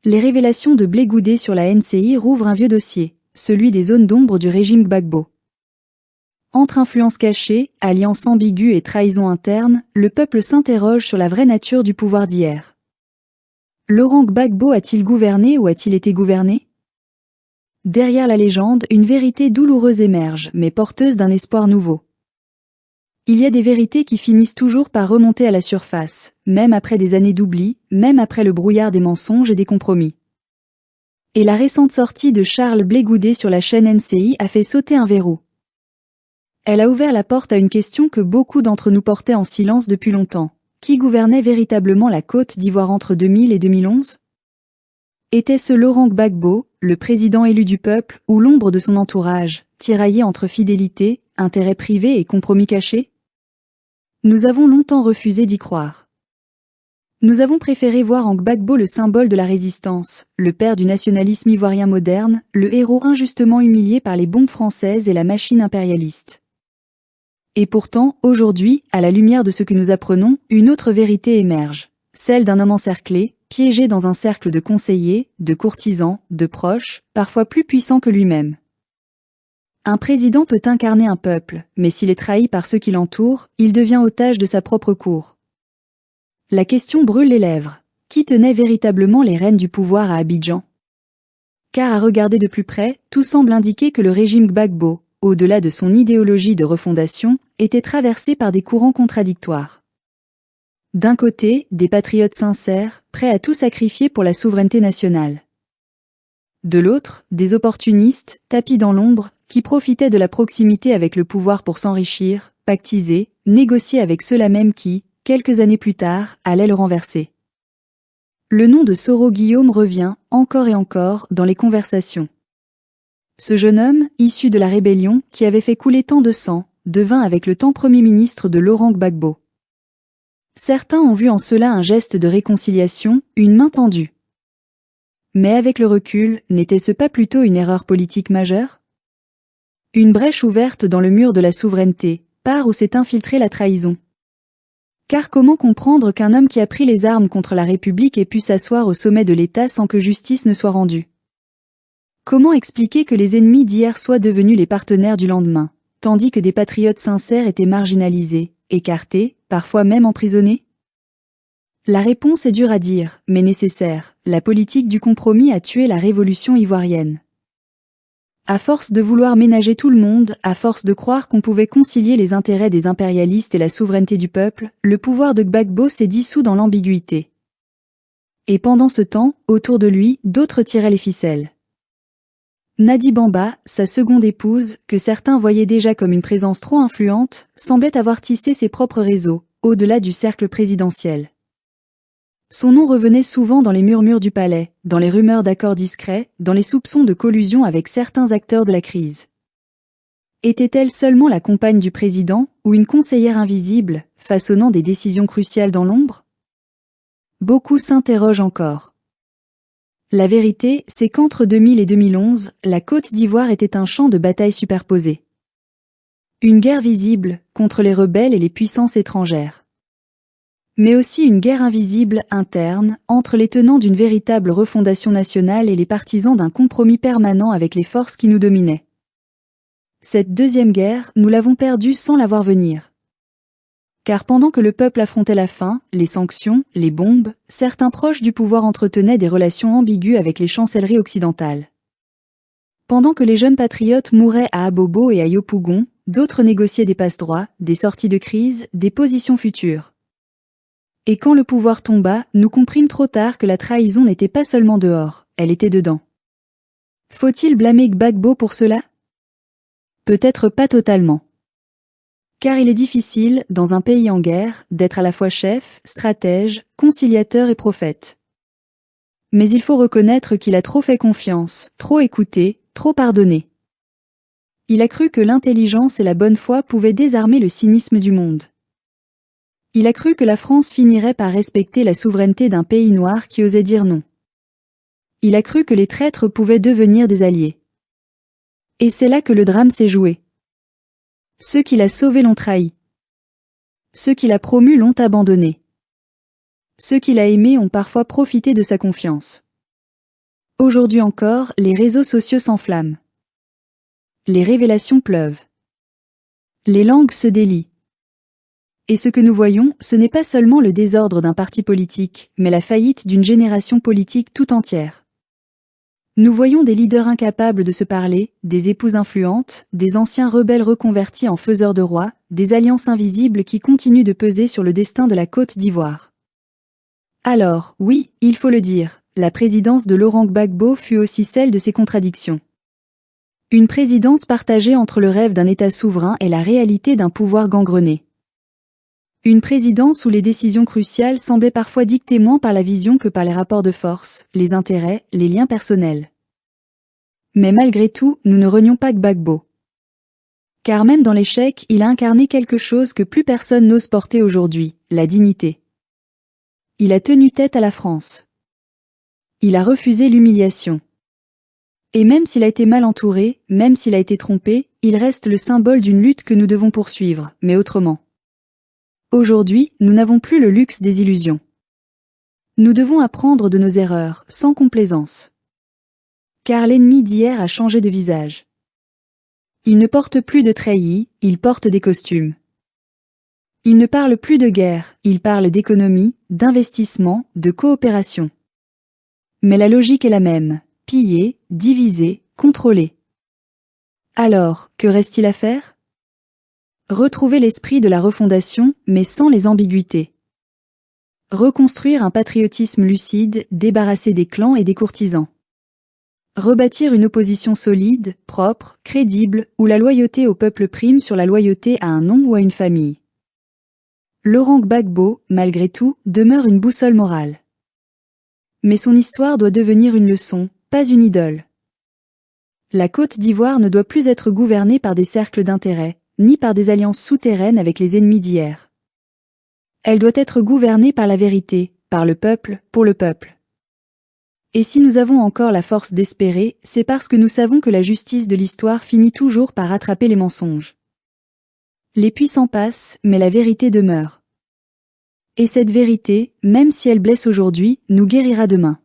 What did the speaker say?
Les révélations de Blé Goudé sur la NCI rouvrent un vieux dossier, celui des zones d'ombre du régime Gbagbo. Entre influence cachée, alliance ambiguë et trahison interne, le peuple s'interroge sur la vraie nature du pouvoir d'hier. Laurent Gbagbo a-t-il gouverné ou a-t-il été gouverné? Derrière la légende, une vérité douloureuse émerge, mais porteuse d'un espoir nouveau. Il y a des vérités qui finissent toujours par remonter à la surface, même après des années d'oubli, même après le brouillard des mensonges et des compromis. Et la récente sortie de Charles Blé Goudé sur la chaîne NCI a fait sauter un verrou. Elle a ouvert la porte à une question que beaucoup d'entre nous portaient en silence depuis longtemps. Qui gouvernait véritablement la Côte d'Ivoire entre 2000 et 2011? Était-ce Laurent Gbagbo, le président élu du peuple, ou l'ombre de son entourage, tiraillé entre fidélité, intérêt privé et compromis cachés? Nous avons longtemps refusé d'y croire. Nous avons préféré voir en Gbagbo le symbole de la résistance, le père du nationalisme ivoirien moderne, le héros injustement humilié par les bombes françaises et la machine impérialiste. Et pourtant, aujourd'hui, à la lumière de ce que nous apprenons, une autre vérité émerge, celle d'un homme encerclé, piégé dans un cercle de conseillers, de courtisans, de proches, parfois plus puissants que lui-même. Un président peut incarner un peuple, mais s'il est trahi par ceux qui l'entourent, il devient otage de sa propre cour. La question brûle les lèvres. Qui tenait véritablement les rênes du pouvoir à Abidjan? Car à regarder de plus près, tout semble indiquer que le régime Gbagbo, au-delà de son idéologie de refondation, était traversé par des courants contradictoires. D'un côté, des patriotes sincères, prêts à tout sacrifier pour la souveraineté nationale. De l'autre, des opportunistes, tapis dans l'ombre, qui profitaient de la proximité avec le pouvoir pour s'enrichir, pactiser, négocier avec ceux-là même qui, quelques années plus tard, allaient le renverser. Le nom de Soro Guillaume revient, encore et encore, dans les conversations. Ce jeune homme, issu de la rébellion, qui avait fait couler tant de sang, devint avec le temps Premier ministre de Laurent Gbagbo. Certains ont vu en cela un geste de réconciliation, une main tendue. Mais avec le recul, n'était-ce pas plutôt une erreur politique majeure? Une brèche ouverte dans le mur de la souveraineté, par où s'est infiltrée la trahison. Car comment comprendre qu'un homme qui a pris les armes contre la République ait pu s'asseoir au sommet de l'État sans que justice ne soit rendue? Comment expliquer que les ennemis d'hier soient devenus les partenaires du lendemain, tandis que des patriotes sincères étaient marginalisés, écartés, parfois même emprisonnés? La réponse est dure à dire, mais nécessaire. La politique du compromis a tué la révolution ivoirienne. À force de vouloir ménager tout le monde, à force de croire qu'on pouvait concilier les intérêts des impérialistes et la souveraineté du peuple, le pouvoir de Gbagbo s'est dissous dans l'ambiguïté. Et pendant ce temps, autour de lui, d'autres tiraient les ficelles. Nadi Bamba, sa seconde épouse, que certains voyaient déjà comme une présence trop influente, semblait avoir tissé ses propres réseaux, au-delà du cercle présidentiel. Son nom revenait souvent dans les murmures du palais, dans les rumeurs d'accords discrets, dans les soupçons de collusion avec certains acteurs de la crise. Était-elle seulement la compagne du président, ou une conseillère invisible, façonnant des décisions cruciales dans l'ombre? Beaucoup s'interrogent encore. La vérité, c'est qu'entre 2000 et 2011, la Côte d'Ivoire était un champ de bataille superposé. Une guerre visible, contre les rebelles et les puissances étrangères. Mais aussi une guerre invisible, interne, entre les tenants d'une véritable refondation nationale et les partisans d'un compromis permanent avec les forces qui nous dominaient. Cette deuxième guerre, nous l'avons perdue sans la voir venir. Car pendant que le peuple affrontait la faim, les sanctions, les bombes, certains proches du pouvoir entretenaient des relations ambiguës avec les chancelleries occidentales. Pendant que les jeunes patriotes mouraient à Abobo et à Yopougon, d'autres négociaient des passe-droits, des sorties de crise, des positions futures. Et quand le pouvoir tomba, nous comprîmes trop tard que la trahison n'était pas seulement dehors, elle était dedans. Faut-il blâmer Gbagbo pour cela? Peut-être pas totalement. Car il est difficile, dans un pays en guerre, d'être à la fois chef, stratège, conciliateur et prophète. Mais il faut reconnaître qu'il a trop fait confiance, trop écouté, trop pardonné. Il a cru que l'intelligence et la bonne foi pouvaient désarmer le cynisme du monde. Il a cru que la France finirait par respecter la souveraineté d'un pays noir qui osait dire non. Il a cru que les traîtres pouvaient devenir des alliés. Et c'est là que le drame s'est joué. Ceux qui l'a sauvé l'ont trahi. Ceux qui l'a promu l'ont abandonné. Ceux qui l'a aimé ont parfois profité de sa confiance. Aujourd'hui encore, les réseaux sociaux s'enflamment. Les révélations pleuvent. Les langues se délient. Et ce que nous voyons, ce n'est pas seulement le désordre d'un parti politique, mais la faillite d'une génération politique tout entière. Nous voyons des leaders incapables de se parler, des épouses influentes, des anciens rebelles reconvertis en faiseurs de rois, des alliances invisibles qui continuent de peser sur le destin de la Côte d'Ivoire. Alors, oui, il faut le dire, la présidence de Laurent Gbagbo fut aussi celle de ses contradictions. Une présidence partagée entre le rêve d'un État souverain et la réalité d'un pouvoir gangrené. Une présidence où les décisions cruciales semblaient parfois dictées moins par la vision que par les rapports de force, les intérêts, les liens personnels. Mais malgré tout, nous ne renions pas Gbagbo. Car même dans l'échec, il a incarné quelque chose que plus personne n'ose porter aujourd'hui, la dignité. Il a tenu tête à la France. Il a refusé l'humiliation. Et même s'il a été mal entouré, même s'il a été trompé, il reste le symbole d'une lutte que nous devons poursuivre, mais autrement. Aujourd'hui, nous n'avons plus le luxe des illusions. Nous devons apprendre de nos erreurs, sans complaisance. Car l'ennemi d'hier a changé de visage. Il ne porte plus de treillis, il porte des costumes. Il ne parle plus de guerre, il parle d'économie, d'investissement, de coopération. Mais la logique est la même, piller, diviser, contrôler. Alors, que reste-t-il à faire ? Retrouver l'esprit de la refondation, mais sans les ambiguïtés. Reconstruire un patriotisme lucide, débarrassé des clans et des courtisans. Rebâtir une opposition solide, propre, crédible, où la loyauté au peuple prime sur la loyauté à un nom ou à une famille. Laurent Gbagbo, malgré tout, demeure une boussole morale. Mais son histoire doit devenir une leçon, pas une idole. La Côte d'Ivoire ne doit plus être gouvernée par des cercles d'intérêt, ni par des alliances souterraines avec les ennemis d'hier. Elle doit être gouvernée par la vérité, par le peuple, pour le peuple. Et si nous avons encore la force d'espérer, c'est parce que nous savons que la justice de l'histoire finit toujours par rattraper les mensonges. Les puissants passent, mais la vérité demeure. Et cette vérité, même si elle blesse aujourd'hui, nous guérira demain.